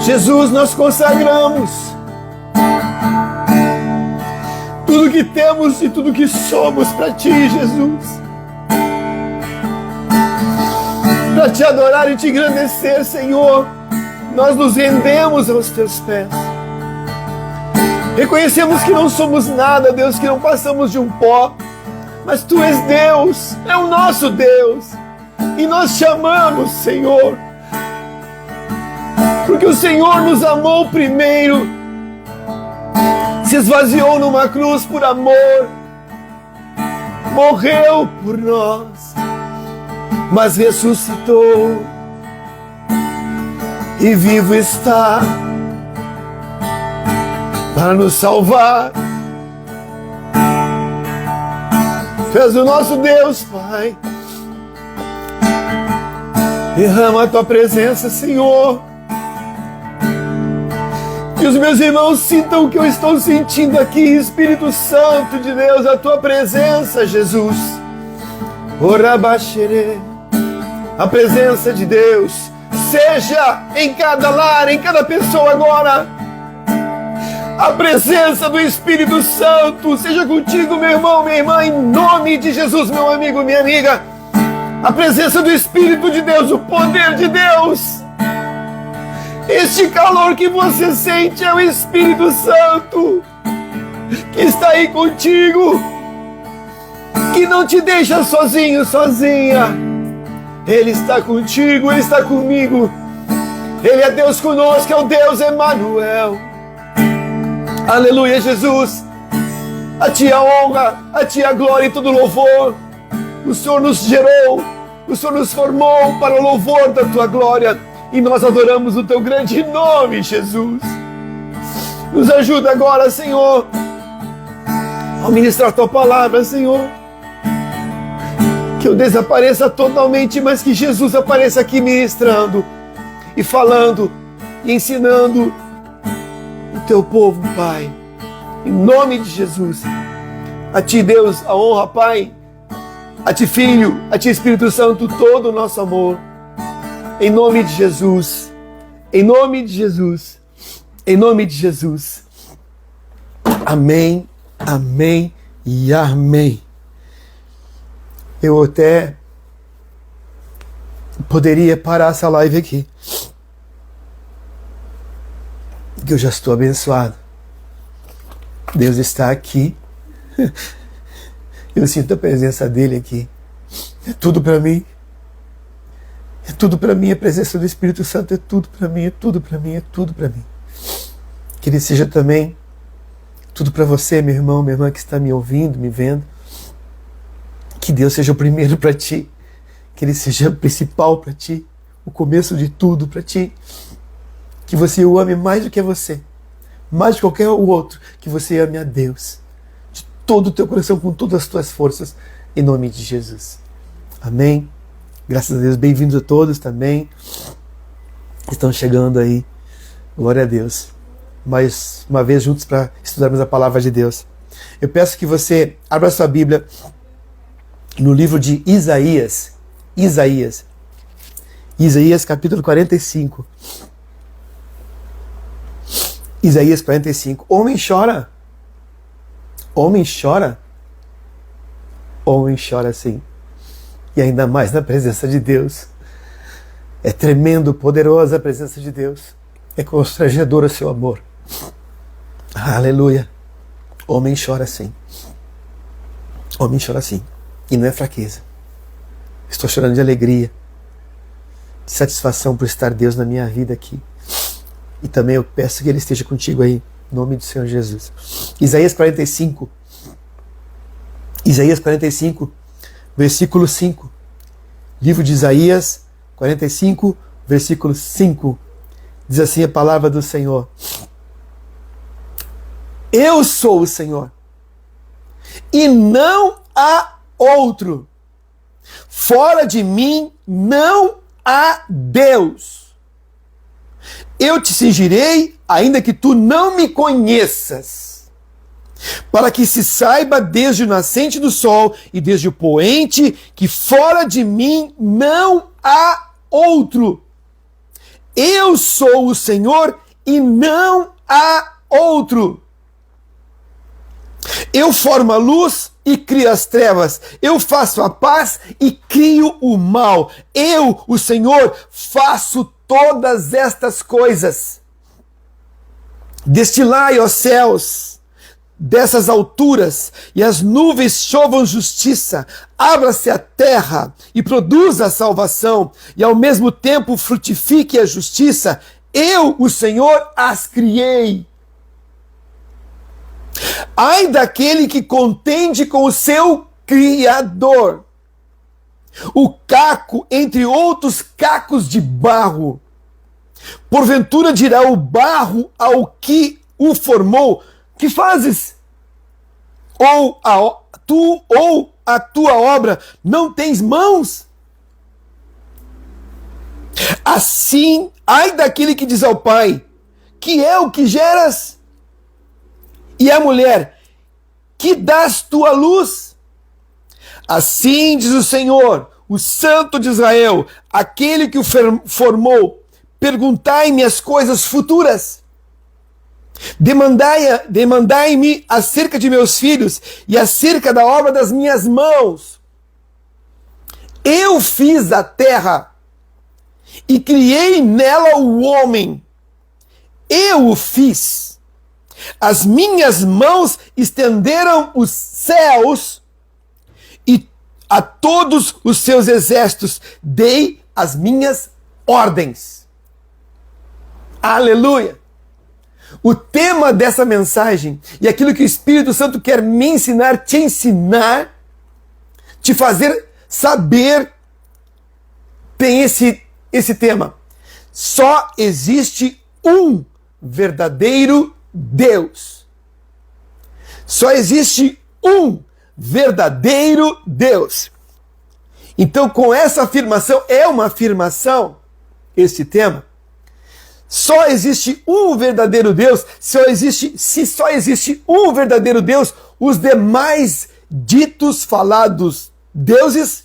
Jesus, nós consagramos tudo que temos e tudo que somos para Ti, Jesus. Para Te adorar e Te engrandecer, Senhor, nós nos rendemos aos Teus pés. Reconhecemos que não somos nada, Deus, que não passamos de um pó, mas Tu és Deus, é o nosso Deus, e nós Te amamos, Senhor, porque o Senhor nos amou primeiro, se esvaziou numa cruz por amor, morreu por nós, mas ressuscitou e vivo está para nos salvar. Tu és o nosso Deus, Pai. Derrama a Tua presença, Senhor. Que os meus irmãos sintam o que eu estou sentindo aqui, Espírito Santo de Deus, a Tua presença, Jesus. Orabaxerê. A presença de Deus seja em cada lar, em cada pessoa agora. A presença do Espírito Santo seja contigo, meu irmão, minha irmã, em nome de Jesus, meu amigo, minha amiga. A presença do Espírito de Deus, o poder de Deus. Este calor que você sente é o Espírito Santo que está aí contigo, que não te deixa sozinho, sozinha. Ele está contigo, Ele está comigo. Ele é Deus conosco, é o Deus Emanuel. Aleluia, Jesus. A Ti a honra, a Ti a glória e todo louvor. O Senhor nos gerou, o Senhor nos formou para o louvor da Tua glória. E nós adoramos o Teu grande nome, Jesus. Nos ajuda agora, Senhor, ao ministrar Tua palavra, Senhor. Que eu desapareça totalmente, mas que Jesus apareça aqui ministrando e falando e ensinando o Teu povo, Pai. Em nome de Jesus. A Ti, Deus, a honra, Pai. A Ti, Filho, a Ti, Espírito Santo, todo o nosso amor. Em nome de Jesus. Em nome de Jesus. Em nome de Jesus. Amém, amém e amém. Eu até poderia parar essa live aqui, que eu já estou abençoado. Deus está aqui. Eu sinto a presença dEle aqui. É tudo para mim. É tudo para mim. A presença do Espírito Santo é tudo para mim. É tudo para mim. É tudo para mim. Que Ele seja também tudo para você, meu irmão, minha irmã que está me ouvindo, me vendo. Que Deus seja o primeiro para ti. Que Ele seja o principal para ti. O começo de tudo para ti. Que você o ame mais do que você. Mais do que qualquer outro. Que você ame a Deus. De todo o teu coração, com todas as tuas forças. Em nome de Jesus. Amém. Graças a Deus. Bem-vindos a todos também. Estão chegando aí. Glória a Deus. Mais uma vez juntos para estudarmos a palavra de Deus. Eu peço que você abra sua Bíblia no livro de Isaías. Isaías capítulo 45. Isaías 45. Homem chora. Homem chora. Homem chora sim. E ainda mais na presença de Deus. É tremendo, poderosa a presença de Deus. É constrangedor o seu amor. Aleluia. Homem chora sim. Homem chora sim. E não é fraqueza. Estou chorando de alegria, de satisfação por estar Deus na minha vida aqui. E também eu peço que Ele esteja contigo aí, em nome do Senhor Jesus. Isaías 45. Isaías 45, versículo 5. Livro de Isaías 45, versículo 5. Diz assim a palavra do Senhor. Eu sou o Senhor, e não há outro. Fora de mim não há Deus. Eu te cingirei, ainda que tu não me conheças. para que se saiba desde o nascente do sol e desde o poente, que fora de mim não há outro. Eu sou o Senhor e não há outro. Eu formo a luz e crio as trevas. Eu faço a paz e crio o mal. Eu, o Senhor, faço todas estas coisas. Destilai, ó céus, dessas alturas, e as nuvens chovam justiça. Abra-se a terra e produza a salvação, e ao mesmo tempo frutifique a justiça. Eu, o Senhor, as criei. Ai daquele que contende com o seu Criador, o caco entre outros cacos de barro. Porventura dirá o barro ao que o formou: que fazes? Ou a tua obra não tens mãos? Assim, ai daquele que diz ao pai: que é o que geras? E a mulher: que dás tua luz? Assim diz o Senhor, o Santo de Israel, aquele que o formou: perguntai-me as coisas futuras. Demandai-me acerca de meus filhos e acerca da obra das minhas mãos. Eu fiz a terra e criei nela o homem. Eu o fiz. As minhas mãos estenderam os céus e a todos os seus exércitos dei as minhas ordens. Aleluia! O tema dessa mensagem e aquilo que o Espírito Santo quer me ensinar, te fazer saber, tem esse tema. Só existe um verdadeiro Deus. Só existe um verdadeiro Deus. Então, com essa afirmação, é uma afirmação, esse tema. Só existe um verdadeiro Deus. Se só existe um verdadeiro Deus, os demais ditos, falados deuses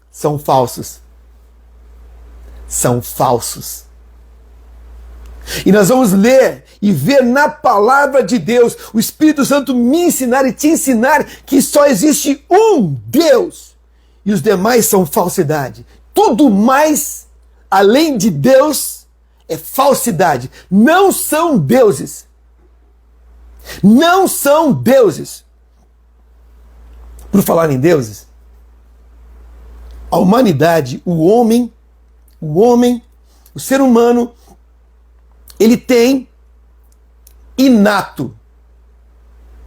são falsos. São falsos. E nós vamos ler e ver na palavra de Deus, o Espírito Santo me ensinar e te ensinar que só existe um Deus e os demais são falsidade. Tudo mais além de Deus é falsidade. Não são deuses. Não são deuses. Por falar em deuses, a humanidade, o homem, o ser humano, ele tem inato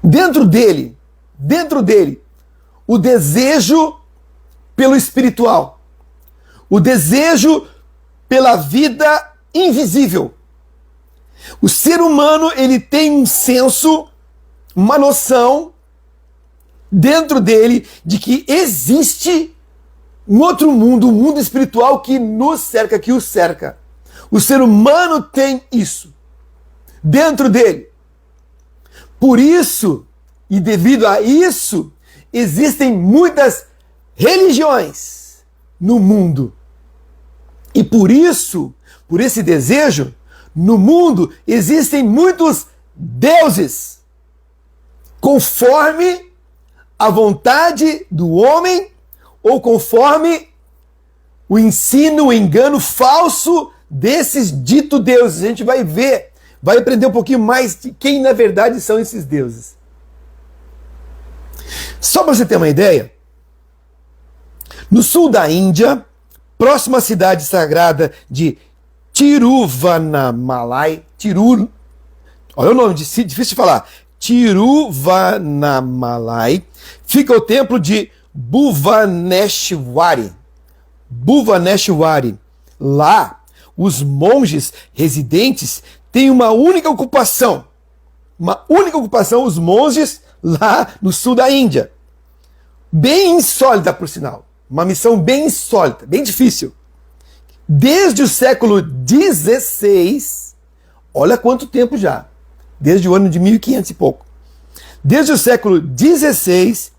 dentro dele, o desejo pelo espiritual, o desejo pela vida invisível. O ser humano, ele tem um senso, uma noção dentro dele de que existe um outro mundo, um mundo espiritual que nos cerca, que o cerca. O ser humano tem isso dentro dele. Por isso, e devido a isso, existem muitas religiões no mundo. E por isso, por esse desejo, no mundo existem muitos deuses, conforme a vontade do homem ou conforme o ensino, o engano falso desses ditos deuses. A gente vai ver, vai aprender um pouquinho mais de quem na verdade são esses deuses. Só para você ter uma ideia, no sul da Índia, próxima à cidade sagrada de Tiruvannamalai, olha o nome, difícil de falar, Tiruvannamalai, fica o templo de Bhuvaneshwari. Lá, os monges residentes têm uma única ocupação, os monges lá no sul da Índia. Bem insólita, por sinal. Uma missão bem insólita, bem difícil. Desde o século XVI, olha quanto tempo já, desde o ano de 1500 e pouco. Desde o século XVI,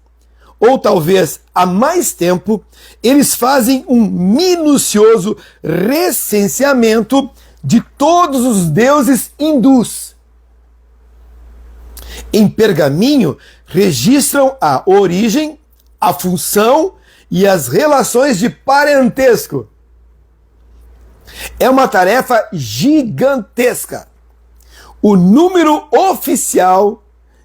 ou talvez há mais tempo, eles fazem um minucioso recenseamento de todos os deuses hindus. Em pergaminho, registram a origem, a função e as relações de parentesco. É uma tarefa gigantesca. O número oficial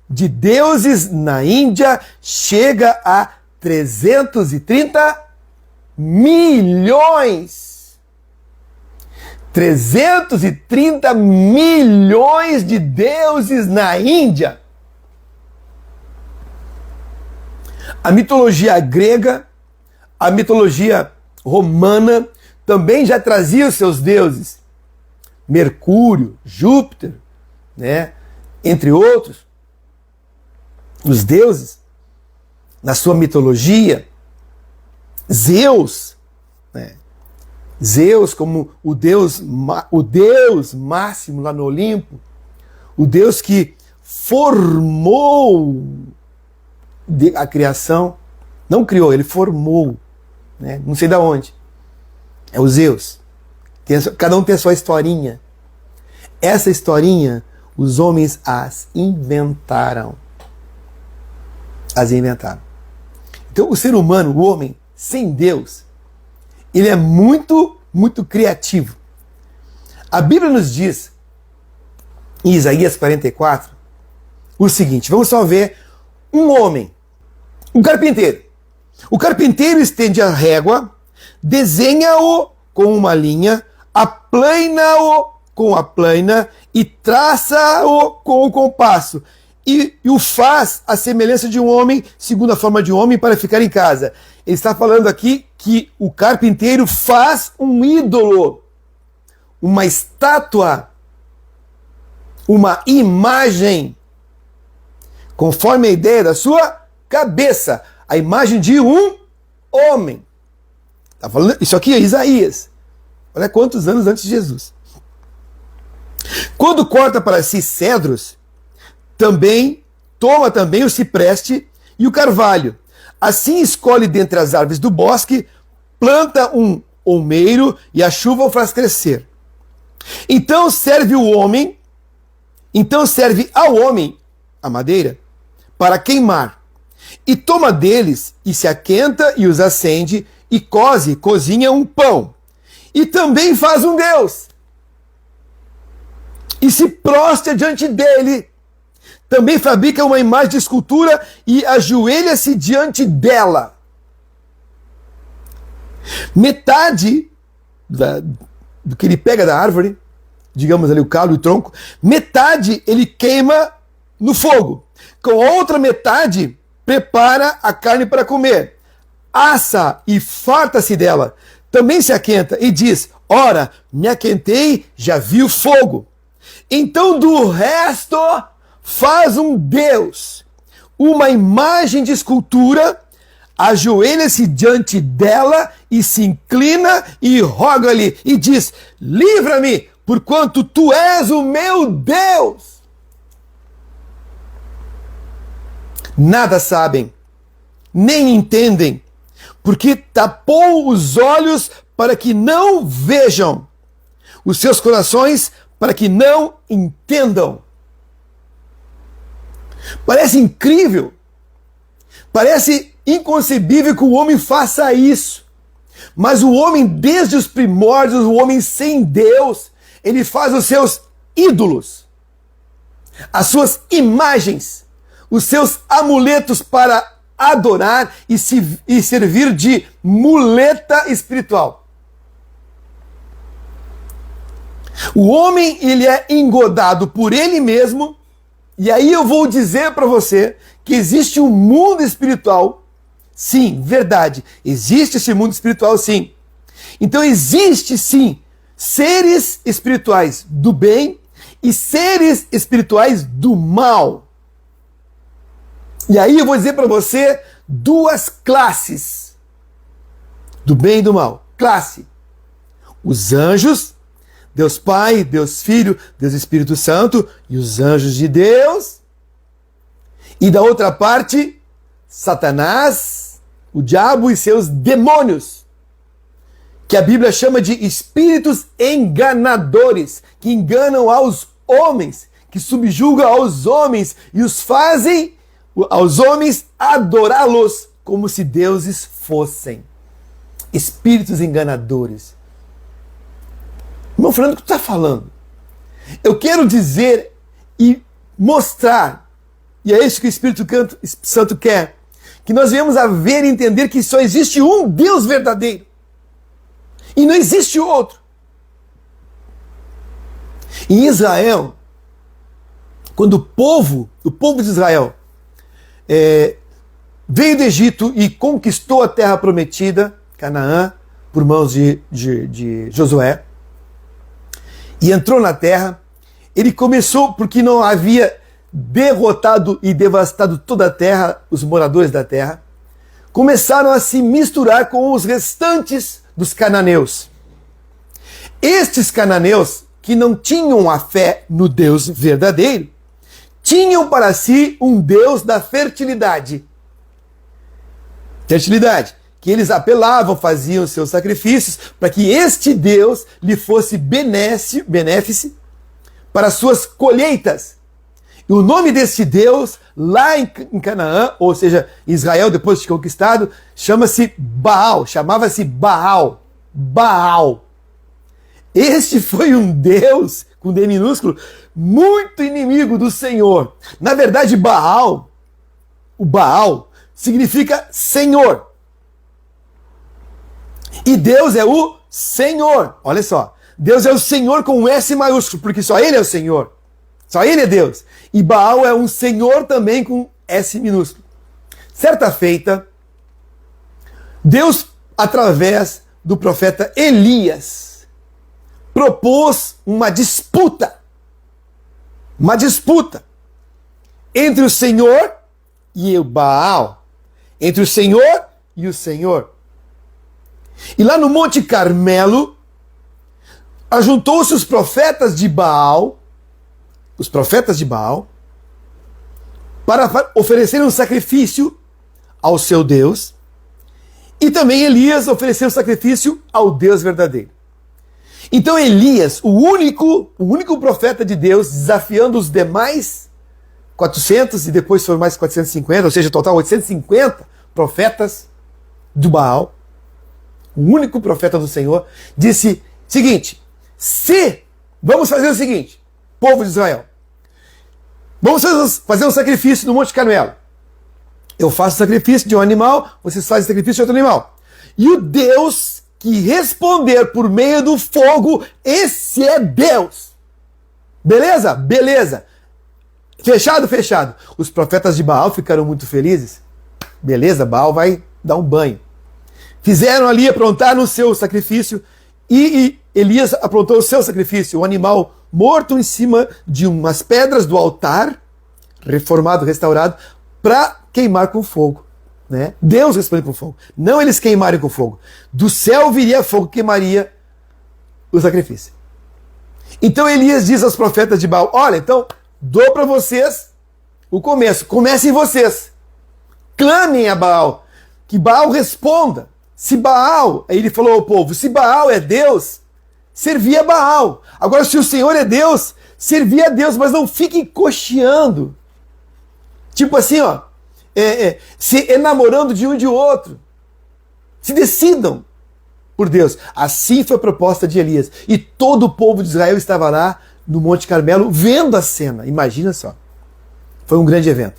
de deuses na Índia chega a 330 milhões. 330 milhões de deuses na Índia. A mitologia grega, a mitologia romana também já trazia os seus deuses. Mercúrio, Júpiter, né? Entre outros. Os deuses, na sua mitologia, Zeus, né? Zeus como o Deus máximo lá no Olimpo, o Deus que formou a criação, não criou, ele formou, né? Não sei de onde, é o Zeus. Cada um tem a sua historinha. Essa historinha, os homens as inventaram. Então o ser humano, o homem, sem Deus, ele é muito, muito criativo. A Bíblia nos diz, em Isaías 44, o seguinte, vamos só ver um homem, um carpinteiro. O carpinteiro estende a régua, desenha-o com uma linha, aplana-o com a plana e traça-o com o compasso. E o faz à semelhança de um homem, segundo a forma de um homem, para ficar em casa. Ele está falando aqui que o carpinteiro faz um ídolo, uma estátua, uma imagem, conforme a ideia da sua cabeça, a imagem de um homem. Tá falando, isso aqui é Isaías. Olha quantos anos antes de Jesus. Quando corta para si cedros, toma também o cipreste e o carvalho. Assim escolhe dentre as árvores do bosque, planta um olmeiro e a chuva o faz crescer. Então serve ao homem a madeira para queimar. E toma deles e se aquenta e os acende e cozinha um pão. E também faz um Deus. E se prostra diante dele. Também fabrica uma imagem de escultura e ajoelha-se diante dela. Metade do que ele pega da árvore, digamos ali o caule e o tronco, metade ele queima no fogo. Com a outra metade, prepara a carne para comer. Assa e farta-se dela. Também se aquenta e diz, ora, me aquentei, já vi o fogo. Então do resto faz um Deus, uma imagem de escultura, ajoelha-se diante dela e se inclina e roga-lhe e diz, livra-me, porquanto tu és o meu Deus. Nada sabem, nem entendem, porque tapou os olhos para que não vejam, os seus corações para que não entendam. Parece incrível, parece inconcebível que o homem faça isso, mas o homem desde os primórdios, o homem sem Deus, ele faz os seus ídolos, as suas imagens, os seus amuletos para adorar e servir de muleta espiritual. O homem, ele é engodado por ele mesmo. E aí eu vou dizer para você que existe um mundo espiritual. Sim, verdade. Existe esse mundo espiritual, sim. Então existe, sim, seres espirituais do bem e seres espirituais do mal. E aí eu vou dizer para você duas classes do bem e do mal. Classe: os anjos, Deus Pai, Deus Filho, Deus Espírito Santo e os anjos de Deus. E da outra parte, Satanás, o diabo e seus demônios, que a Bíblia chama de espíritos enganadores, que enganam aos homens, que subjugam aos homens e os fazem aos homens adorá-los como se deuses fossem. Espíritos enganadores. Irmão Fernando, o que tu está falando? Eu quero dizer e mostrar, e é isso que o Espírito Santo quer, que nós venhamos a ver e entender que só existe um Deus verdadeiro. E não existe outro. Em Israel, quando o povo de Israel veio do Egito e conquistou a terra prometida, Canaã, por mãos de Josué, e entrou na terra, ele começou, porque não havia derrotado e devastado toda a terra, os moradores da terra, começaram a se misturar com os restantes dos cananeus. Estes cananeus, que não tinham a fé no Deus verdadeiro, tinham para si um Deus da fertilidade. Fertilidade, que eles apelavam, faziam seus sacrifícios, para que este Deus lhe fosse benéfice para suas colheitas. E o nome desse Deus, lá em Canaã, ou seja, Israel, depois de conquistado, chamava-se Baal. Baal. Este foi um Deus, com D minúsculo, muito inimigo do Senhor. Na verdade, o Baal, significa Senhor. E Deus é o Senhor. Olha só. Deus é o Senhor com um S maiúsculo, porque só Ele é o Senhor. Só Ele é Deus. E Baal é um Senhor também com S minúsculo. Certa feita, Deus, através do profeta Elias, propôs uma disputa entre o Senhor e o Baal, entre o Senhor e o Senhor. E lá no Monte Carmelo, ajuntou-se os profetas de Baal, para oferecer um sacrifício ao seu Deus, e também Elias ofereceu um sacrifício ao Deus verdadeiro. Então Elias, o único profeta de Deus, desafiando os demais 400, e depois foram mais 450, ou seja, total 850 profetas do Baal, o único profeta do Senhor, disse seguinte: vamos fazer o seguinte, povo de Israel, vamos fazer um sacrifício no Monte Carmelo. Eu faço sacrifício de um animal, vocês fazem sacrifício de outro animal. E o Deus que responder por meio do fogo, esse é Deus. Beleza? Beleza. Fechado? Fechado. Os profetas de Baal ficaram muito felizes. Beleza, Baal vai dar um banho. Fizeram ali, aprontaram o seu sacrifício, e Elias aprontou o seu sacrifício, um animal morto em cima de umas pedras do altar, reformado, restaurado, para queimar com fogo. Né? Deus responde com fogo. Não eles queimarem com fogo. Do céu viria fogo que queimaria o sacrifício. Então Elias diz aos profetas de Baal: olha, então, dou para vocês o começo. Comecem vocês. Clamem a Baal. Que Baal responda. Se Baal, aí ele falou ao povo, se Baal é Deus, servia a Baal. Agora, se o Senhor é Deus, servia a Deus, mas não fiquem cocheando. Tipo assim, ó, se enamorando de um e de outro. Se decidam por Deus. Assim foi a proposta de Elias. E todo o povo de Israel estava lá no Monte Carmelo vendo a cena. Imagina só. Foi um grande evento.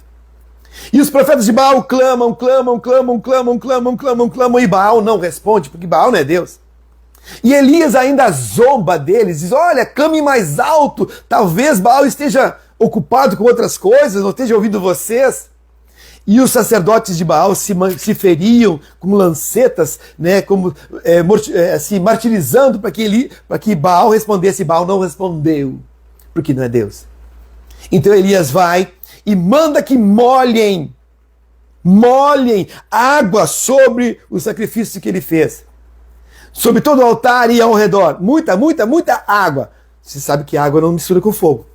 E os profetas de Baal clamam, e Baal não responde, porque Baal não é Deus. E Elias ainda zomba deles, diz: olha, clame mais alto, talvez Baal esteja ocupado com outras coisas, não esteja ouvindo vocês. E os sacerdotes de Baal se feriam com lancetas, né, como assim, martirizando para que Baal respondesse. Baal não respondeu, porque não é Deus. Então Elias vai e manda que molhem água sobre o sacrifício que ele fez. Sobre todo o altar e ao redor. Muita água. Você sabe que água não mistura com fogo.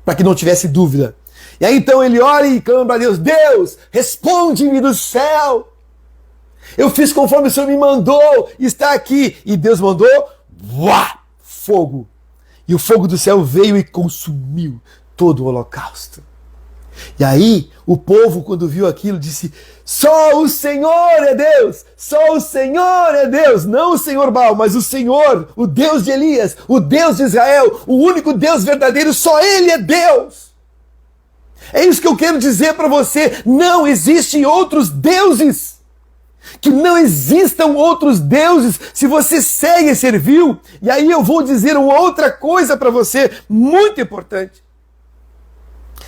Para que não tivesse dúvida. E aí então ele ora e clama para Deus: Deus, responde-me do céu. Eu fiz conforme o Senhor me mandou, está aqui. E Deus mandou, fogo. E o fogo do céu veio e consumiu todo o holocausto. E aí o povo, quando viu aquilo, disse: só o Senhor é Deus, só o Senhor é Deus. Não o Senhor Baal, mas o Senhor, o Deus de Elias, o Deus de Israel, o único Deus verdadeiro, só Ele é Deus. É isso que eu quero dizer para você. Não existem outros deuses. Que não existam outros deuses se você segue e serviu. E aí eu vou dizer uma outra coisa para você, muito importante.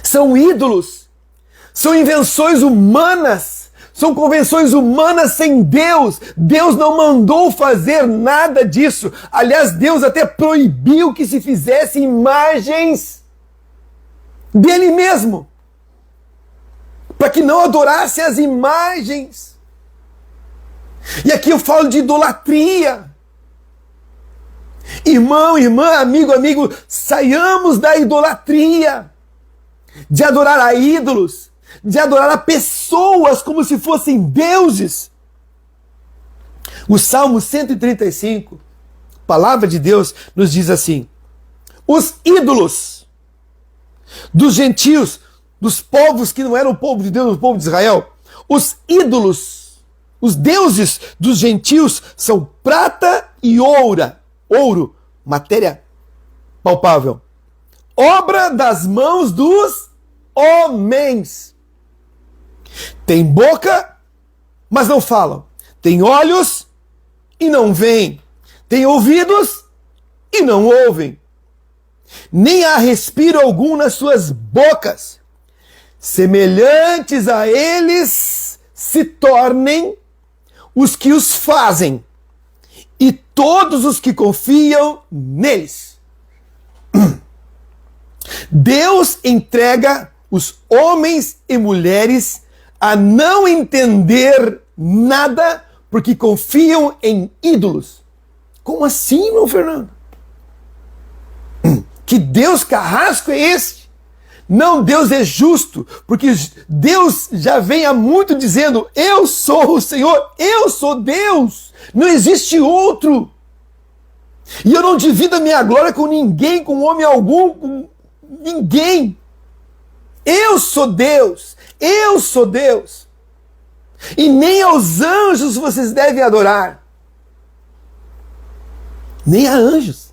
São ídolos, são invenções humanas, são convenções humanas sem Deus. Deus não mandou fazer nada disso. Aliás, Deus até proibiu que se fizesse imagens dele mesmo, para que não adorasse as imagens. E aqui eu falo de idolatria. Irmão, irmã, amigo, saiamos da idolatria, de adorar a ídolos, de adorar a pessoas como se fossem deuses. O Salmo 135, a palavra de Deus nos diz assim: os ídolos dos gentios, dos povos que não eram o povo de Deus, o povo de Israel, os ídolos, os deuses dos gentios são prata e ouro, matéria palpável, obra das mãos dos homens. Tem boca, mas não falam. Tem olhos e não veem. Tem ouvidos e não ouvem. Nem há respiro algum nas suas bocas. Semelhantes a eles se tornem os que os fazem, e todos os que confiam neles. Deus entrega os homens e mulheres a não entender nada porque confiam em ídolos. Como assim, meu Fernando? Que Deus carrasco é esse? Não, Deus é justo, porque Deus já vem há muito dizendo: eu sou o Senhor, eu sou Deus, não existe outro. E eu não divido a minha glória com ninguém, com homem algum, com ninguém. Eu sou Deus, eu sou Deus. E nem aos anjos vocês devem adorar. Nem a anjos.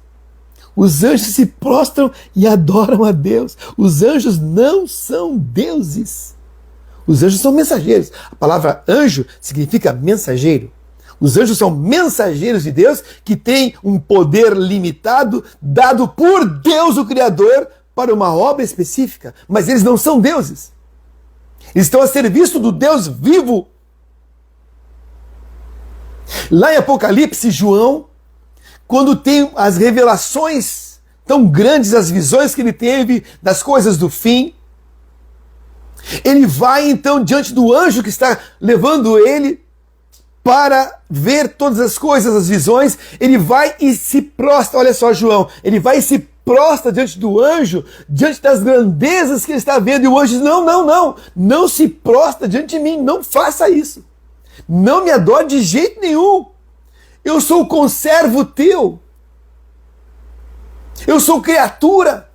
Os anjos se prostram e adoram a Deus. Os anjos não são deuses. Os anjos são mensageiros. A palavra anjo significa mensageiro. Os anjos são mensageiros de Deus que têm um poder limitado dado por Deus, o Criador, para uma obra específica. Mas eles não são deuses. Eles estão a serviço do Deus vivo. Lá em Apocalipse, João, quando tem as revelações tão grandes, as visões que ele teve das coisas do fim, ele vai então diante do anjo que está levando ele para ver todas as coisas, as visões. Ele vai e se prostra, olha só João, ele vai e se prostra diante do anjo, diante das grandezas que ele está vendo, e o anjo diz: não se prostra diante de mim, não faça isso, não me adore de jeito nenhum. Eu sou o conservo teu. Eu sou criatura.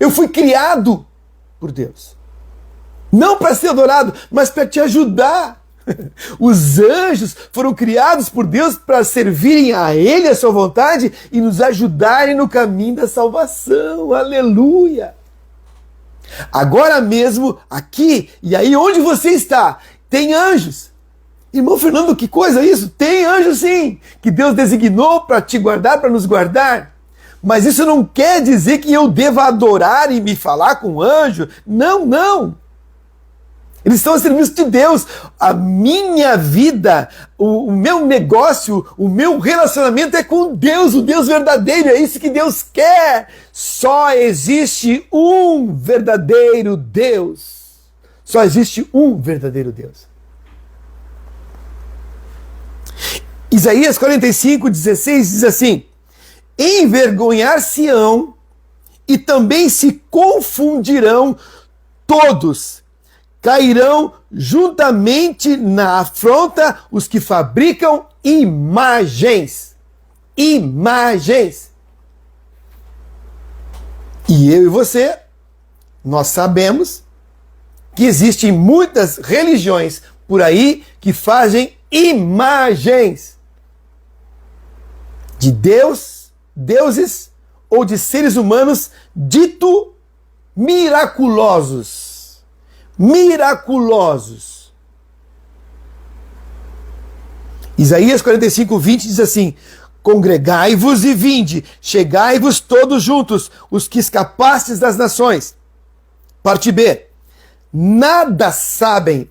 Eu fui criado por Deus. Não para ser adorado, mas para te ajudar. Os anjos foram criados por Deus para servirem a Ele, a sua vontade, e nos ajudarem no caminho da salvação. Aleluia! Agora mesmo, aqui e aí onde você está, tem anjos. Irmão Fernando, que coisa isso? Tem anjo sim, que Deus designou para te guardar, para nos guardar. Mas isso não quer dizer que eu deva adorar e me falar com anjo. Não. Eles estão a serviço de Deus. A minha vida, o meu negócio, o meu relacionamento é com Deus, o Deus verdadeiro. É isso que Deus quer. Só existe um verdadeiro Deus. Só existe um verdadeiro Deus. Isaías 45:16 diz assim: envergonhar-se-ão e também se confundirão todos cairão juntamente na afronta os que fabricam imagens. Imagens. E eu e você, nós sabemos que existem muitas religiões por aí que fazem imagens de Deus, deuses ou de seres humanos dito miraculosos. Miraculosos. Isaías 45:20 diz assim: congregai-vos e vinde, chegai-vos todos juntos, os que escapastes das nações. Parte B. Nada sabem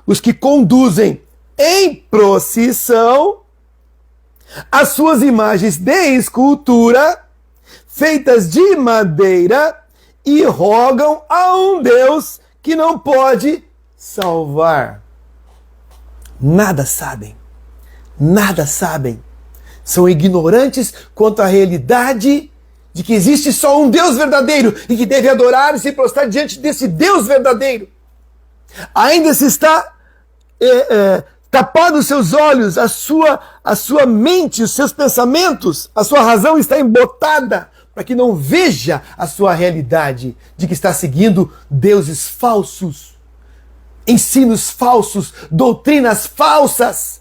os que conduzem em procissão as suas imagens de escultura, feitas de madeira, e rogam a um Deus que não pode salvar. Nada sabem. Nada sabem. São ignorantes quanto à realidade de que existe só um Deus verdadeiro e que deve adorar e se prostrar diante desse Deus verdadeiro. Ainda se está tapado os seus olhos, a sua mente, os seus pensamentos, a sua razão está embotada para que não veja a sua realidade de que está seguindo deuses falsos, ensinos falsos, doutrinas falsas,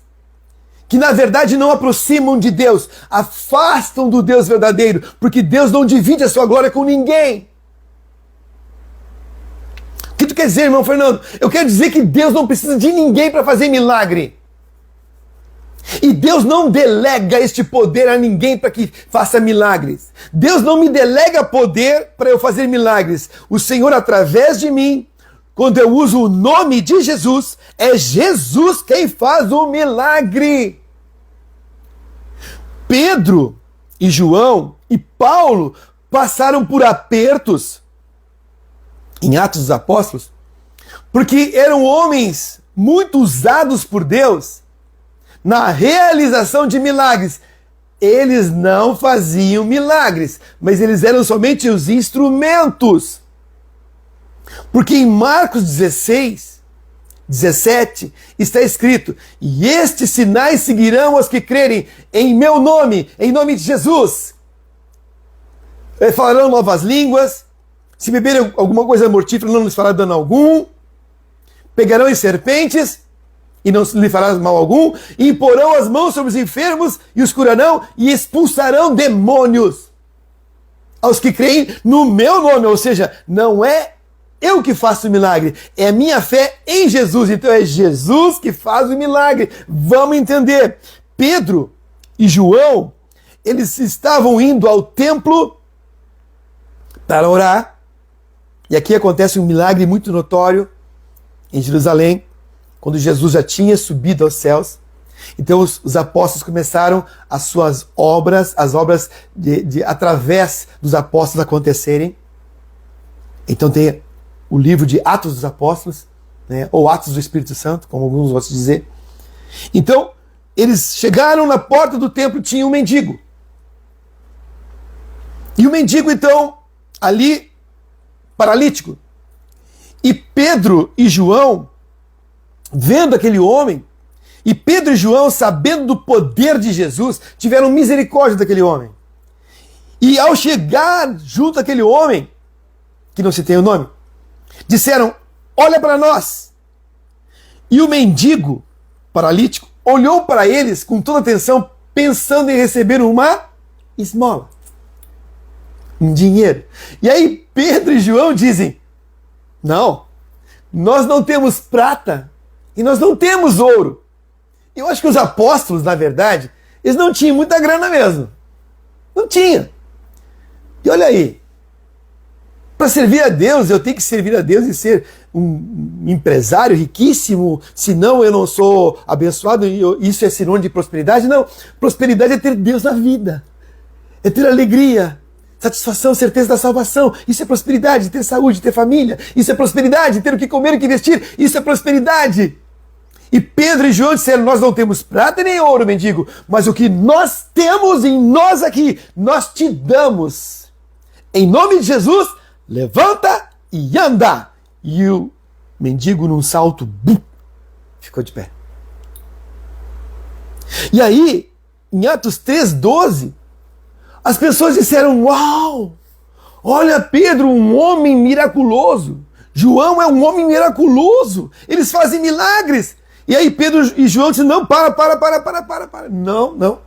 que na verdade não aproximam de Deus, afastam do Deus verdadeiro, porque Deus não divide a sua glória com ninguém. O que tu quer dizer, irmão Fernando? Eu quero dizer que Deus não precisa de ninguém para fazer milagre. E Deus não delega este poder a ninguém para que faça milagres. Deus não me delega poder para eu fazer milagres. O Senhor, através de mim, quando eu uso o nome de Jesus, é Jesus quem faz o milagre. Pedro e João e Paulo passaram por apertos em Atos dos Apóstolos, porque eram homens muito usados por Deus na realização de milagres. Eles não faziam milagres, mas eles eram somente os instrumentos. Porque em Marcos 16, 17, está escrito: e estes sinais seguirão os que crerem em meu nome, em nome de Jesus. Falarão novas línguas, se beberem alguma coisa mortífera não lhes fará dano algum, pegarão em serpentes e não lhe fará mal algum, e imporão as mãos sobre os enfermos e os curarão e expulsarão demônios aos que creem no meu nome. Ou seja, não é eu que faço o milagre, é a minha fé em Jesus. Então é Jesus que faz o milagre. Vamos entender. Pedro e João, eles estavam indo ao templo para orar. E aqui acontece um milagre muito notório em Jerusalém, quando Jesus já tinha subido aos céus. Então os apóstolos começaram as suas obras, as obras através dos apóstolos acontecerem. Então tem o livro de Atos dos Apóstolos, né, ou Atos do Espírito Santo, como alguns gostam de dizer. Então, eles chegaram na porta do templo, tinha um mendigo. E o mendigo, então, ali, paralítico. E Pedro e João, vendo aquele homem, e Pedro e João, sabendo do poder de Jesus, tiveram misericórdia daquele homem. E ao chegar junto àquele homem, que não se tem o nome, disseram: olha para nós. E o mendigo paralítico olhou para eles com toda atenção, pensando em receber uma esmola, um dinheiro. E aí Pedro e João dizem: não, nós não temos prata e nós não temos ouro. Eu acho que os apóstolos, na verdade, eles não tinham muita grana mesmo. Não tinha. E olha aí, para servir a Deus, eu tenho que servir a Deus e ser um empresário riquíssimo, senão eu não sou abençoado, e isso é sinônimo de prosperidade? Não, prosperidade é ter Deus na vida, é ter alegria, satisfação, certeza da salvação. Isso é prosperidade, ter saúde, ter família. Isso é prosperidade, ter o que comer e o que vestir. Isso é prosperidade. E Pedro e João disseram: nós não temos prata nem ouro, mendigo, mas o que nós temos em nós aqui, nós te damos. Em nome de Jesus, levanta e anda. E o mendigo, num salto, bum, ficou de pé. E aí, em Atos 3:12, as pessoas disseram: uau, olha Pedro, um homem miraculoso. João é um homem miraculoso. Eles fazem milagres. E aí Pedro e João disseram: não, para. Não.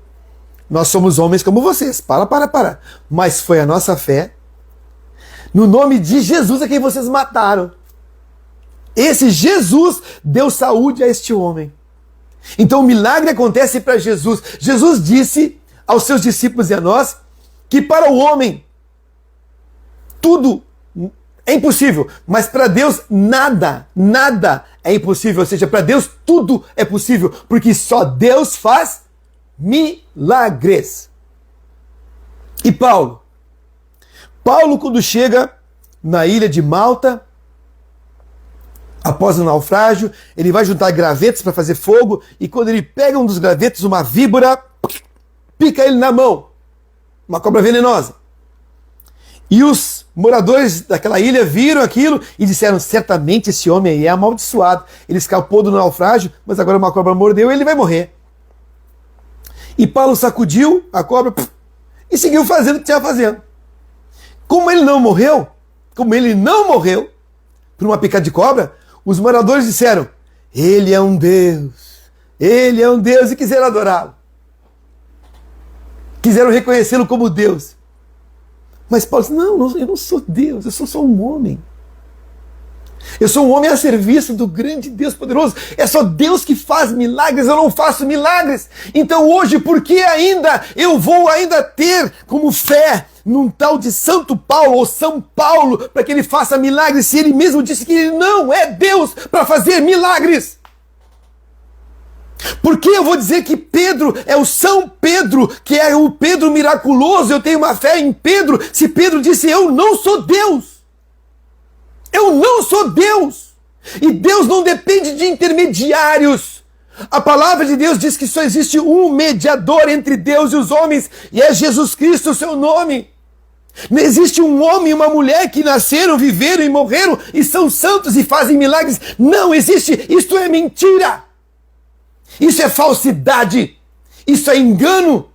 Nós somos homens como vocês. Para. Mas foi a nossa fé. No nome de Jesus é quem vocês mataram. Esse Jesus deu saúde a este homem. Então o milagre acontece para Jesus. Jesus disse aos seus discípulos e a nós que para o homem tudo é impossível, mas para Deus nada é impossível. Ou seja, para Deus tudo é possível, porque só Deus faz milagres. E Paulo, quando chega na ilha de Malta, após o naufrágio, ele vai juntar gravetos para fazer fogo, e quando ele pega um dos gravetos, uma víbora pica ele na mão, uma cobra venenosa. E os moradores daquela ilha viram aquilo e disseram: certamente esse homem aí é amaldiçoado. Ele escapou do naufrágio, mas agora uma cobra mordeu e ele vai morrer. E Paulo sacudiu a cobra e seguiu fazendo o que estava fazendo. Como ele não morreu por uma picada de cobra, os moradores disseram: ele é um Deus e quiseram adorá-lo. Quiseram reconhecê-lo como Deus. Mas Paulo disse: não, eu não sou Deus, eu sou só um homem. Eu sou um homem a serviço do grande Deus poderoso. É só Deus que faz milagres, eu não faço milagres. Então hoje, por que ainda eu vou ainda ter como fé num tal de Santo Paulo ou São Paulo para que ele faça milagres, se ele mesmo disse que ele não é Deus para fazer milagres? Por que eu vou dizer que Pedro é o São Pedro, que é o Pedro miraculoso? Eu tenho uma fé em Pedro, se Pedro disse: eu não sou Deus. Eu não sou Deus. E Deus não depende de intermediários. A palavra de Deus diz que só existe um mediador entre Deus e os homens, e é Jesus Cristo o seu nome. Não existe um homem e uma mulher que nasceram, viveram e morreram e são santos e fazem milagres. Não existe. Isto é mentira. Isso é falsidade. Isso é engano.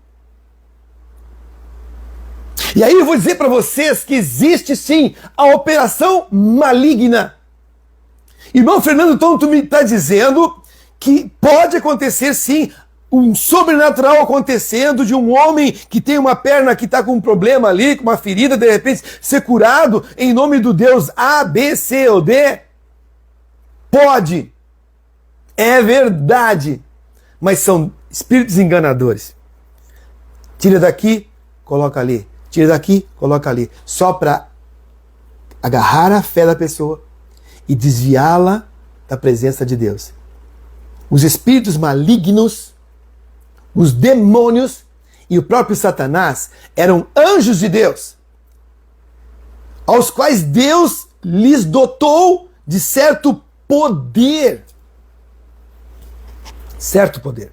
E aí eu vou dizer para vocês que existe sim a operação maligna. Irmão Fernando Tonto me está dizendo que pode acontecer sim um sobrenatural acontecendo de um homem que tem uma perna que está com um problema ali, com uma ferida, de repente ser curado em nome do Deus A, B, C ou D. Pode. É verdade. Mas são espíritos enganadores. Tira daqui, coloca ali. Tira daqui, coloca ali. Só para agarrar a fé da pessoa e desviá-la da presença de Deus. Os espíritos malignos, os demônios e o próprio Satanás eram anjos de Deus, aos quais Deus lhes dotou de certo poder. Certo poder.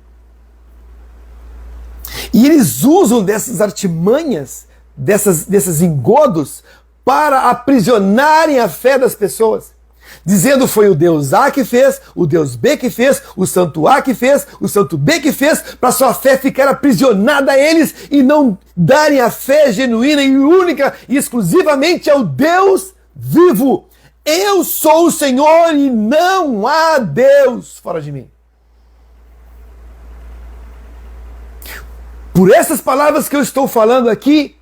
E eles usam dessas artimanhas, desses engodos, para aprisionarem a fé das pessoas. Dizendo: foi o Deus A que fez, o Deus B que fez, o santo A que fez, o santo B que fez, para sua fé ficar aprisionada a eles e não darem a fé genuína e única e exclusivamente ao Deus vivo. Eu sou o Senhor e não há Deus fora de mim. Por essas palavras que eu estou falando aqui,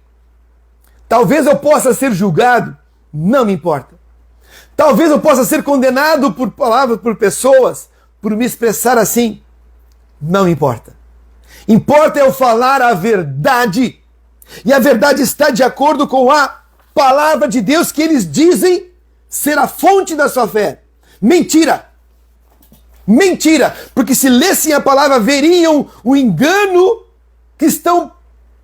talvez eu possa ser julgado, não me importa. Talvez eu possa ser condenado por palavras, por pessoas, por me expressar assim, não importa. Importa eu falar a verdade. E a verdade está de acordo com a palavra de Deus que eles dizem ser a fonte da sua fé. Mentira! Mentira! Porque se lessem a palavra, veriam o engano que estão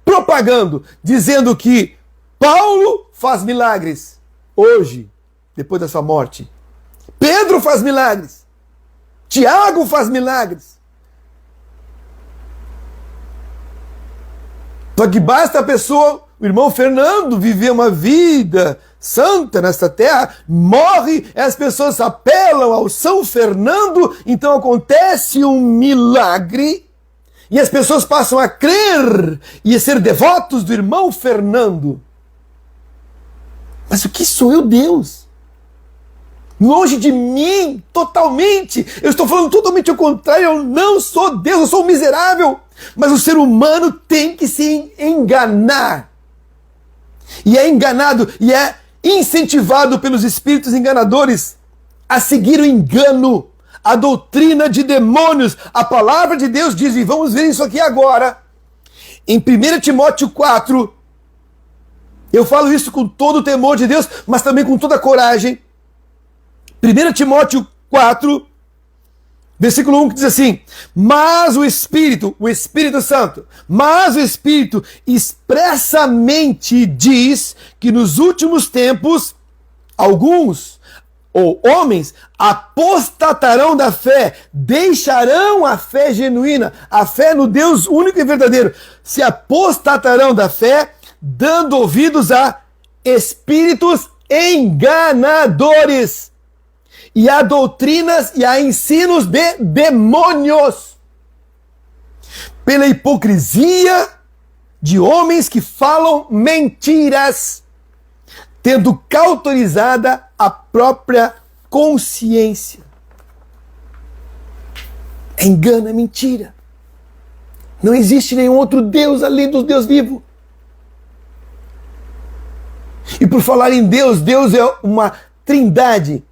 propagando, dizendo que Paulo faz milagres hoje, depois da sua morte. Pedro faz milagres. Tiago faz milagres. Só que basta a pessoa o irmão Fernando viver uma vida santa nesta terra, morre, as pessoas apelam ao São Fernando, então acontece um milagre e as pessoas passam a crer e a ser devotos do irmão Fernando. Mas o que sou eu, Deus? Longe de mim, totalmente. Eu estou falando totalmente ao contrário. Eu não sou Deus, eu sou um miserável. Mas o ser humano tem que se enganar. E é enganado, e é incentivado pelos espíritos enganadores a seguir o engano, a doutrina de demônios. A palavra de Deus diz, e vamos ver isso aqui agora, em 1 Timóteo 4, eu falo isso com todo o temor de Deus, mas também com toda a coragem. 1 Timóteo 4, versículo 1, que diz assim: mas o Espírito Santo, mas o Espírito expressamente diz que nos últimos tempos, alguns, ou homens, apostatarão da fé, deixarão a fé genuína, a fé no Deus único e verdadeiro, se apostatarão da fé, dando ouvidos a espíritos enganadores, e a doutrinas e a ensinos de demônios, pela hipocrisia de homens que falam mentiras, tendo cauterizada a própria consciência. É engano, é mentira. Não existe nenhum outro Deus além do Deus vivo. E por falar em Deus, Deus é uma trindade.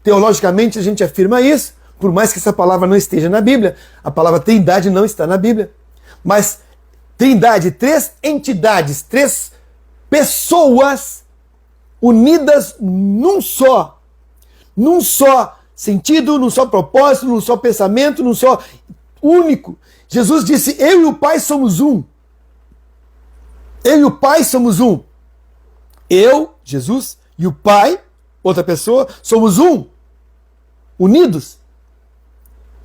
Teologicamente a gente afirma isso, por mais que essa palavra não esteja na Bíblia. A palavra trindade não está na Bíblia. Mas trindade, três entidades, três pessoas unidas num só sentido, num só propósito, num só pensamento, num só único. Jesus disse, eu e o Pai somos um. Eu e o Pai somos um. Eu, Jesus, e o Pai, outra pessoa, somos um. Unidos.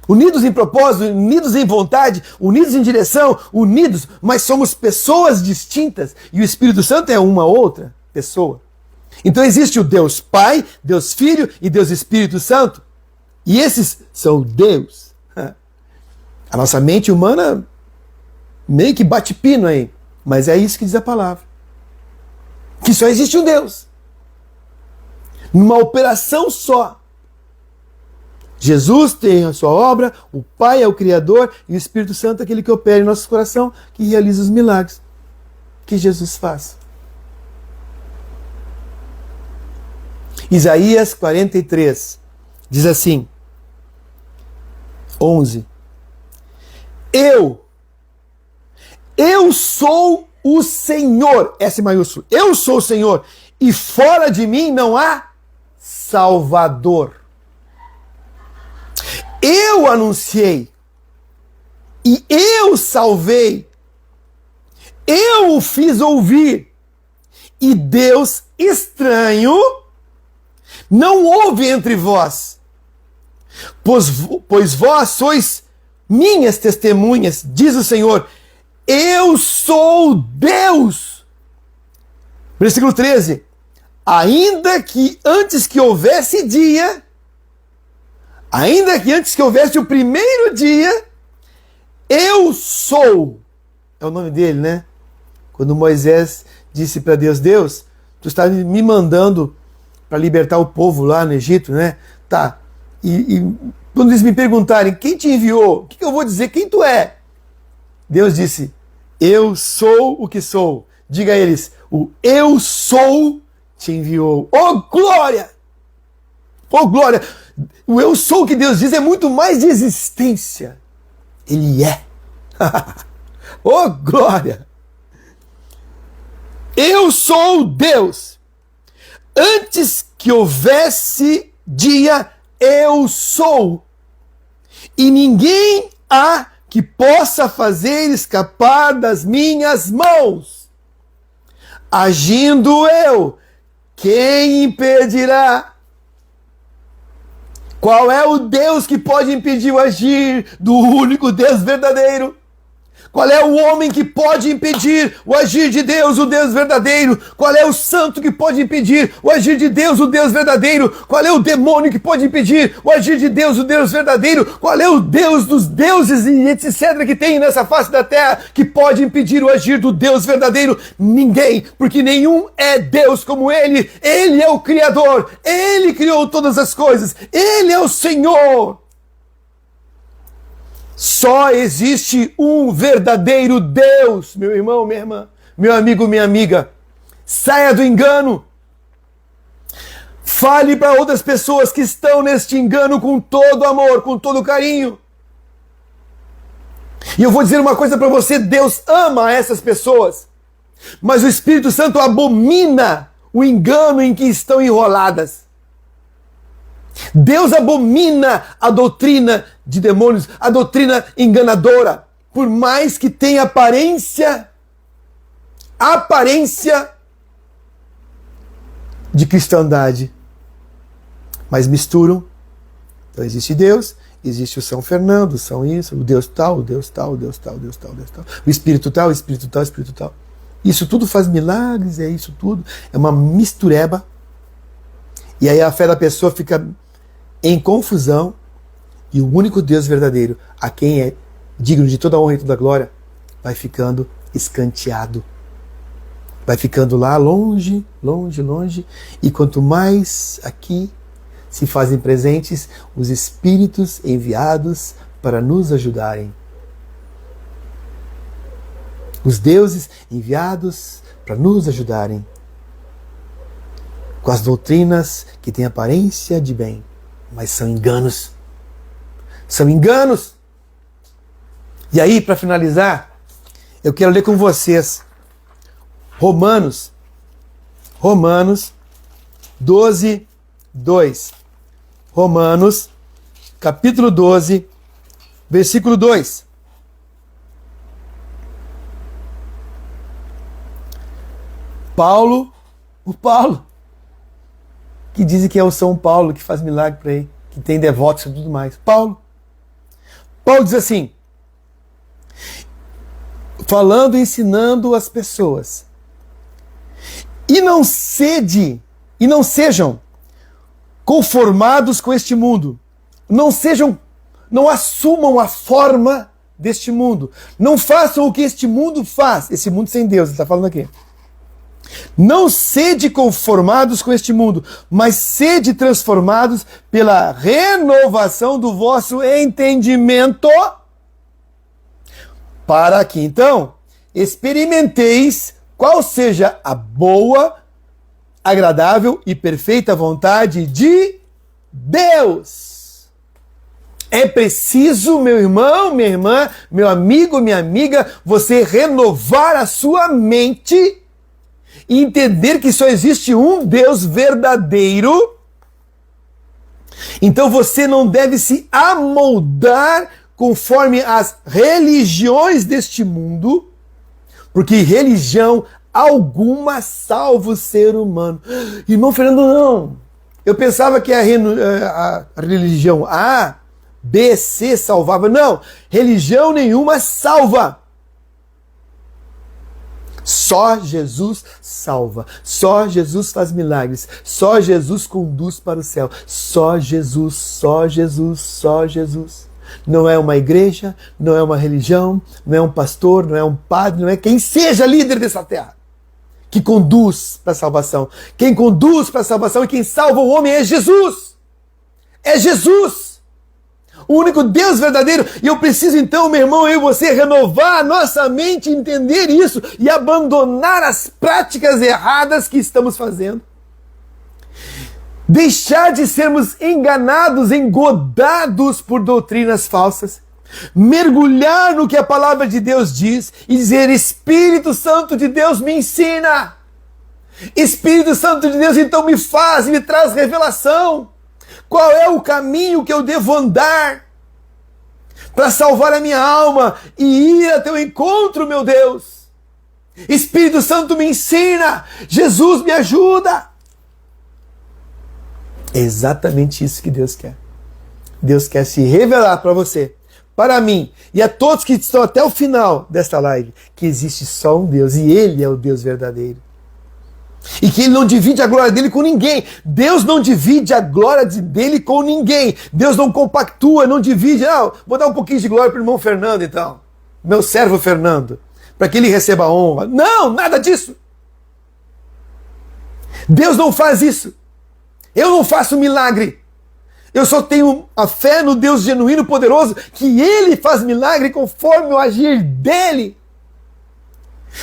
Unidos em propósito, unidos em vontade, unidos em direção, unidos, mas somos pessoas distintas. E o Espírito Santo é uma outra pessoa. Então existe o Deus Pai, Deus Filho e Deus Espírito Santo. E esses são Deus. A nossa mente humana meio que bate pino aí. Mas é isso que diz a palavra. Que só existe um Deus. Numa operação só. Jesus tem a sua obra, o Pai é o Criador e o Espírito Santo é aquele que opera em nosso coração, que realiza os milagres que Jesus faz. Isaías 43 diz assim, 11: Eu sou o Senhor, S maiúsculo, eu sou o Senhor, e fora de mim não há Salvador. Eu anunciei, e eu salvei, eu o fiz ouvir, e Deus estranho não houve entre vós, pois vós sois minhas testemunhas, diz o Senhor, eu sou Deus. Versículo 13, ainda que antes que houvesse dia, ainda que antes que houvesse o primeiro dia, eu sou. É o nome dele, né? Quando Moisés disse para Deus, Deus, tu está me mandando para libertar o povo lá no Egito, né? Tá. E quando eles me perguntarem, quem te enviou? O que eu vou dizer? Quem tu é? Deus disse, eu sou o que sou. Diga a eles, o eu sou te enviou. Oh, glória! Oh, glória! O eu sou que Deus diz é muito mais de existência. Ele é. Oh, glória! Eu sou Deus. Antes que houvesse dia, eu sou. E ninguém há que possa fazer escapar das minhas mãos. Agindo eu, quem impedirá? Qual é o Deus que pode impedir o agir do único Deus verdadeiro? Qual é o homem que pode impedir o agir de Deus, o Deus verdadeiro? Qual é o santo que pode impedir o agir de Deus, o Deus verdadeiro? Qual é o demônio que pode impedir o agir de Deus, o Deus verdadeiro? Qual é o Deus dos deuses e etc. que tem nessa face da terra que pode impedir o agir do Deus verdadeiro? Ninguém, porque nenhum é Deus como Ele. Ele é o Criador, Ele criou todas as coisas, Ele é o Senhor. Só existe um verdadeiro Deus, meu irmão, minha irmã, meu amigo, minha amiga. Saia do engano. Fale para outras pessoas que estão neste engano com todo amor, com todo carinho. E eu vou dizer uma coisa para você, Deus ama essas pessoas, mas o Espírito Santo abomina o engano em que estão enroladas. Deus abomina a doutrina de demônios, a doutrina enganadora, por mais que tenha aparência de cristandade. Mas misturam. Então existe Deus, existe o São Fernando, São isso, o Deus tal, o Deus tal, o Deus tal, o Deus tal, o Deus tal, o Espírito tal, o Espírito tal, o Espírito tal. Isso tudo faz milagres, é isso tudo. É uma mistureba. E aí a fé da pessoa fica em confusão, e o único Deus verdadeiro, a quem é digno de toda a honra e toda a glória, vai ficando escanteado. Vai ficando lá longe, longe, longe, e quanto mais aqui se fazem presentes os Espíritos enviados para nos ajudarem. Os deuses enviados para nos ajudarem com as doutrinas que têm aparência de bem, mas são enganos. São enganos. E aí, para finalizar, eu quero ler com vocês Romanos 12, 2. Romanos, capítulo 12, versículo 2. Paulo, que dizem que é o São Paulo, que faz milagre para ele, que tem devotos e tudo mais. Paulo diz assim, falando e ensinando as pessoas, e não sejam conformados com este mundo, não assumam a forma deste mundo, não façam o que este mundo faz, esse mundo sem Deus, ele está falando aqui. Não sede conformados com este mundo, mas sede transformados pela renovação do vosso entendimento, para que então experimenteis qual seja a boa, agradável e perfeita vontade de Deus. É preciso, meu irmão, minha irmã, meu amigo, minha amiga, você renovar a sua mente e entender que só existe um Deus verdadeiro. Então você não deve se amoldar conforme as religiões deste mundo, porque religião alguma salva o ser humano. Irmão Fernando, não. Eu pensava que a religião A, B, C salvava. Não, religião nenhuma salva. Só Jesus salva, só Jesus faz milagres, só Jesus conduz para o céu, só Jesus, só Jesus, só Jesus. Não é uma igreja, não é uma religião, não é um pastor, não é um padre, não é quem seja líder dessa terra que conduz para a salvação. Quem conduz para a salvação e quem salva o homem é Jesus. É Jesus. O único Deus verdadeiro. E eu preciso então, meu irmão, eu e você, renovar a nossa mente, entender isso e abandonar as práticas erradas que estamos fazendo. Deixar de sermos enganados, engodados por doutrinas falsas. Mergulhar no que a palavra de Deus diz e dizer: Espírito Santo de Deus me ensina. Espírito Santo de Deus então me traz revelação. Qual é o caminho que eu devo andar para salvar a minha alma e ir a teu encontro, meu Deus? Espírito Santo me ensina, Jesus me ajuda. É exatamente isso que Deus quer. Deus quer se revelar para você, para mim e a todos que estão até o final desta live, que existe só um Deus e Ele é o Deus verdadeiro. E que Ele não divide a glória dele com ninguém. Deus não divide a glória dele com ninguém. Deus não compactua, não divide. Ah, vou dar um pouquinho de glória para o irmão Fernando então. Meu servo Fernando. Para que ele receba a honra. Não, nada disso. Deus não faz isso. Eu não faço milagre. Eu só tenho a fé no Deus genuíno, poderoso, que Ele faz milagre conforme o agir dEle.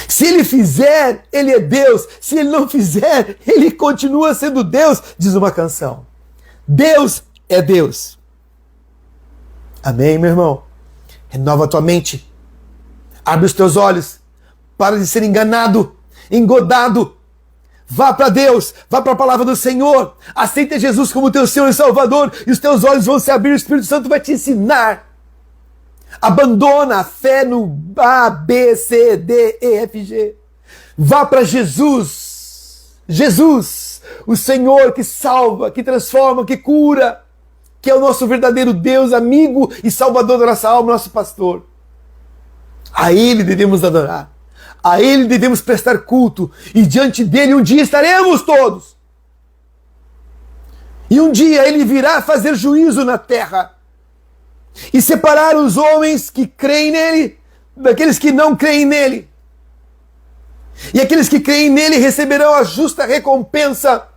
Se Ele fizer, Ele é Deus. Se Ele não fizer, Ele continua sendo Deus, diz uma canção. Deus é Deus. Amém, meu irmão? Renova a tua mente. Abre os teus olhos. Para de ser enganado, engodado. Vá para Deus, vá para a palavra do Senhor. Aceita Jesus como teu Senhor e Salvador. E os teus olhos vão se abrir. O Espírito Santo vai te ensinar. Abandona a fé no A, B, C, D, E, F, G. Vá para Jesus. Jesus, o Senhor que salva, que transforma, que cura, que é o nosso verdadeiro Deus, amigo e salvador da nossa alma, nosso pastor. A Ele devemos adorar. A Ele devemos prestar culto. E diante dEle um dia estaremos todos. E um dia Ele virá fazer juízo na terra. E separar os homens que creem nele daqueles que não creem nele. E aqueles que creem nele receberão a justa recompensa.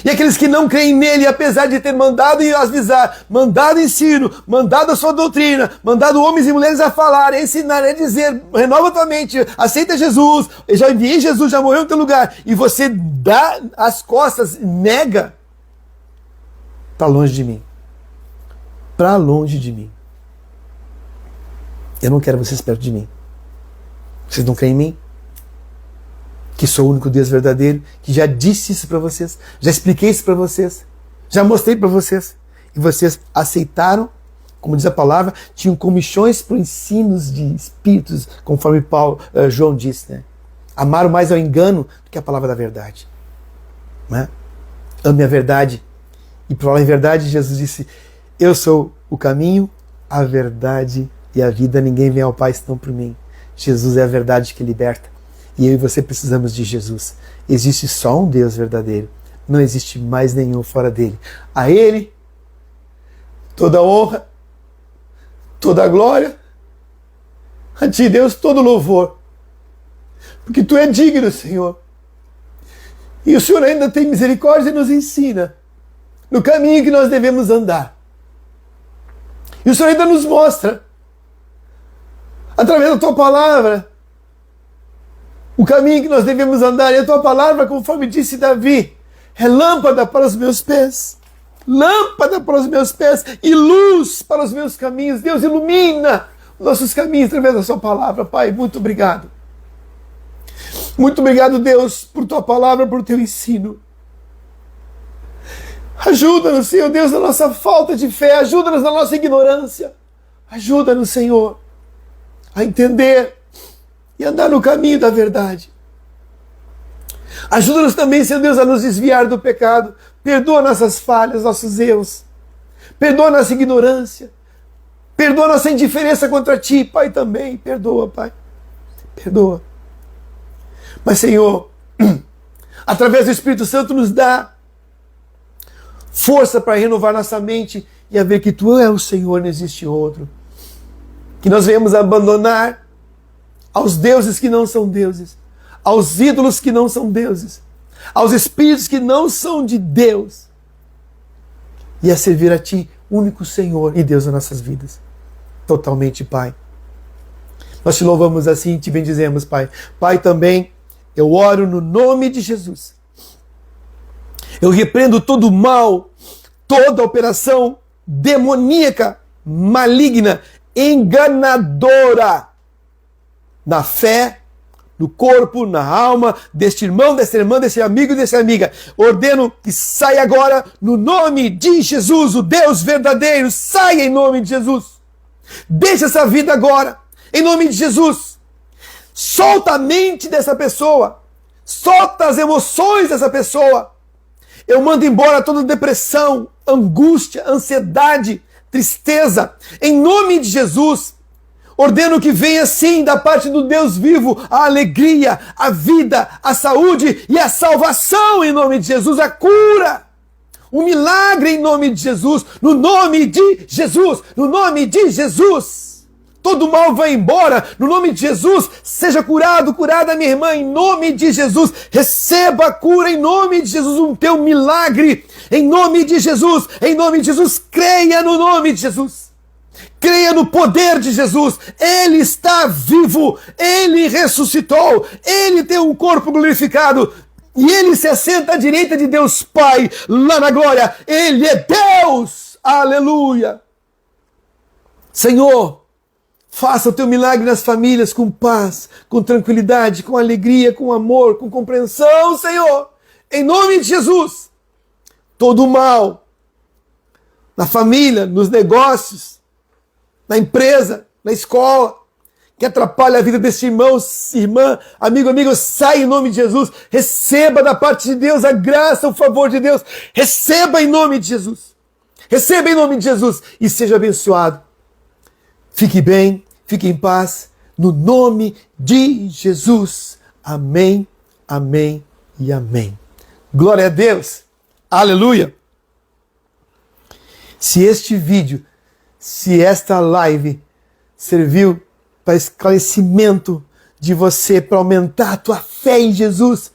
E aqueles que não creem nele, apesar de ter mandado avisar, mandado ensino, mandado a sua doutrina, mandado homens e mulheres a falar, a ensinar, a dizer, renova tua mente, aceita Jesus, eu já enviei Jesus, já morreu no teu lugar, e você dá as costas, nega, para longe de mim. Para longe de mim. Eu não quero vocês perto de mim. Vocês não creem em mim? Que sou o único Deus verdadeiro, que já disse isso para vocês, já expliquei isso para vocês, já mostrei para vocês, e vocês aceitaram, como diz a palavra, tinham comichões para ensinos de espíritos, conforme João disse, né? Amaram mais ao engano do que a palavra da verdade. Né? Ame a verdade. E por falar em verdade, Jesus disse, eu sou o caminho, a verdade e a vida, ninguém vem ao Pai senão por mim. Jesus é a verdade que liberta. E eu e você precisamos de Jesus. Existe só um Deus verdadeiro. Não existe mais nenhum fora dele. A Ele, toda honra, toda glória. A Ti, Deus, todo louvor. Porque Tu é digno, Senhor. E o Senhor ainda tem misericórdia e nos ensina no caminho que nós devemos andar. E o Senhor ainda nos mostra, através da Tua palavra, o caminho que nós devemos andar. E a Tua palavra, conforme disse Davi, é lâmpada para os meus pés, lâmpada para os meus pés e luz para os meus caminhos. Deus, ilumina os nossos caminhos através da Sua palavra. Pai, muito obrigado. Muito obrigado, Deus, por Tua palavra, por Teu ensino. Ajuda-nos, Senhor Deus, na nossa falta de fé. Ajuda-nos na nossa ignorância. Ajuda-nos, Senhor, a entender e andar no caminho da verdade. Ajuda-nos também, Senhor Deus, a nos desviar do pecado. Perdoa nossas falhas, nossos erros. Perdoa nossa ignorância. Perdoa nossa indiferença contra Ti, Pai, também. Perdoa, Pai. Perdoa. Mas, Senhor, através do Espírito Santo nos dá força para renovar nossa mente e a ver que Tu é o Senhor, não existe outro. Que nós venhamos abandonar aos deuses que não são deuses, aos ídolos que não são deuses, aos espíritos que não são de Deus, e a servir a Ti, único Senhor e Deus nas nossas vidas. Totalmente, Pai. Nós Te louvamos assim, Te bendizemos, Pai. Pai, também, eu oro no nome de Jesus. Eu repreendo todo o mal, toda operação demoníaca, maligna, enganadora, na fé, no corpo, na alma deste irmão, dessa irmã, desse amigo e dessa amiga. Ordeno que saia agora no nome de Jesus, o Deus verdadeiro. Saia em nome de Jesus. Deixa essa vida agora, em nome de Jesus. Solta a mente dessa pessoa. Solta as emoções dessa pessoa. Eu mando embora toda depressão, angústia, ansiedade, tristeza. Em nome de Jesus, ordeno que venha sim da parte do Deus vivo a alegria, a vida, a saúde e a salvação em nome de Jesus, a cura, o milagre em nome de Jesus, no nome de Jesus, no nome de Jesus. Todo mal vai embora, no nome de Jesus. Seja curado, curada minha irmã, em nome de Jesus. Receba a cura em nome de Jesus, um teu milagre, em nome de Jesus, em nome de Jesus. Creia no nome de Jesus. Creia no poder de Jesus. Ele está vivo, Ele ressuscitou, Ele tem um corpo glorificado e Ele se assenta à direita de Deus Pai, lá na glória. Ele é Deus, aleluia. Senhor, faça o teu milagre nas famílias com paz, com tranquilidade, com alegria, com amor, com compreensão, Senhor. Em nome de Jesus. Todo o mal na família, nos negócios, na empresa, na escola, que atrapalha a vida desse irmão, irmã, amigo, amiga, sai em nome de Jesus. Receba da parte de Deus a graça, o favor de Deus. Receba em nome de Jesus. Receba em nome de Jesus e seja abençoado. Fique bem, fique em paz, no nome de Jesus. Amém, amém e amém. Glória a Deus. Aleluia. Se este vídeo, se esta live serviu para esclarecimento de você, para aumentar a tua fé em Jesus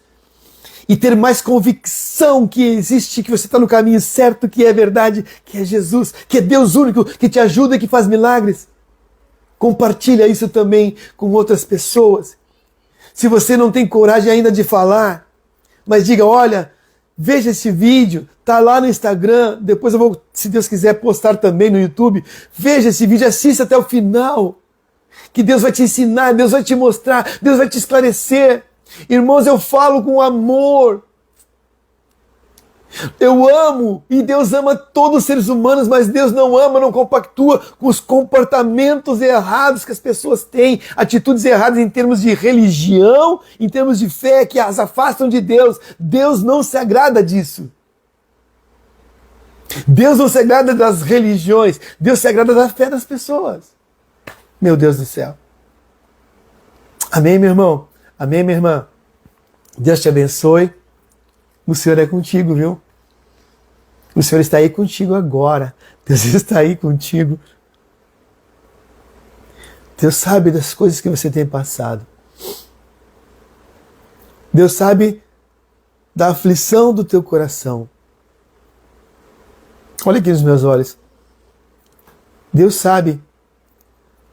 e ter mais convicção que existe, que você está no caminho certo, que é verdade, que é Jesus, que é Deus único, que te ajuda e que faz milagres, compartilha isso também com outras pessoas. Se você não tem coragem ainda de falar, mas diga, olha, veja esse vídeo, tá lá no Instagram, depois eu vou, se Deus quiser, postar também no YouTube. Veja esse vídeo, assista até o final, que Deus vai te ensinar, Deus vai te mostrar, Deus vai te esclarecer. Irmãos, eu falo com amor. Eu amo, e Deus ama todos os seres humanos, mas Deus não ama, não compactua com os comportamentos errados que as pessoas têm, atitudes erradas em termos de religião, em termos de fé, que as afastam de Deus. Deus não se agrada disso. Deus não se agrada das religiões, Deus se agrada da fé das pessoas. Meu Deus do céu. Amém, meu irmão? Amém, minha irmã? Deus te abençoe. O Senhor é contigo, viu? O Senhor está aí contigo agora. Deus está aí contigo. Deus sabe das coisas que você tem passado. Deus sabe da aflição do teu coração. Olha aqui nos meus olhos. Deus sabe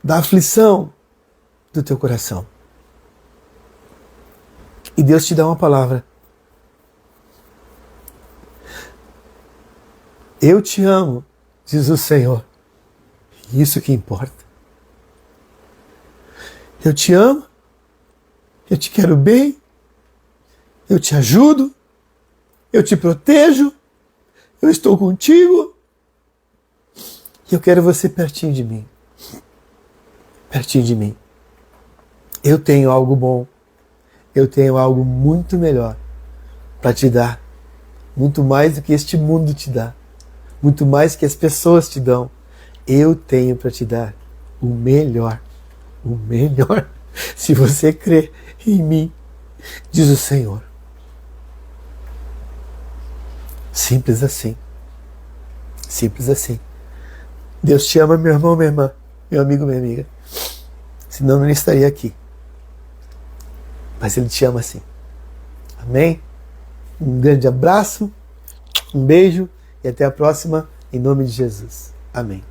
da aflição do teu coração. E Deus te dá uma palavra. Eu te amo, diz o Senhor. Isso que importa. Eu te amo, eu te quero bem, eu te ajudo, eu te protejo, eu estou contigo e eu quero você pertinho de mim. Pertinho de mim. Eu tenho algo bom, eu tenho algo muito melhor para te dar, muito mais do que este mundo te dá. Muito mais que as pessoas te dão. Eu tenho para te dar o melhor. O melhor. Se você crer em mim, diz o Senhor. Simples assim. Simples assim. Deus te ama, meu irmão, minha irmã, meu amigo, minha amiga. Senão eu não estaria aqui. Mas Ele te ama assim. Amém? Um grande abraço, um beijo. E até a próxima, em nome de Jesus. Amém.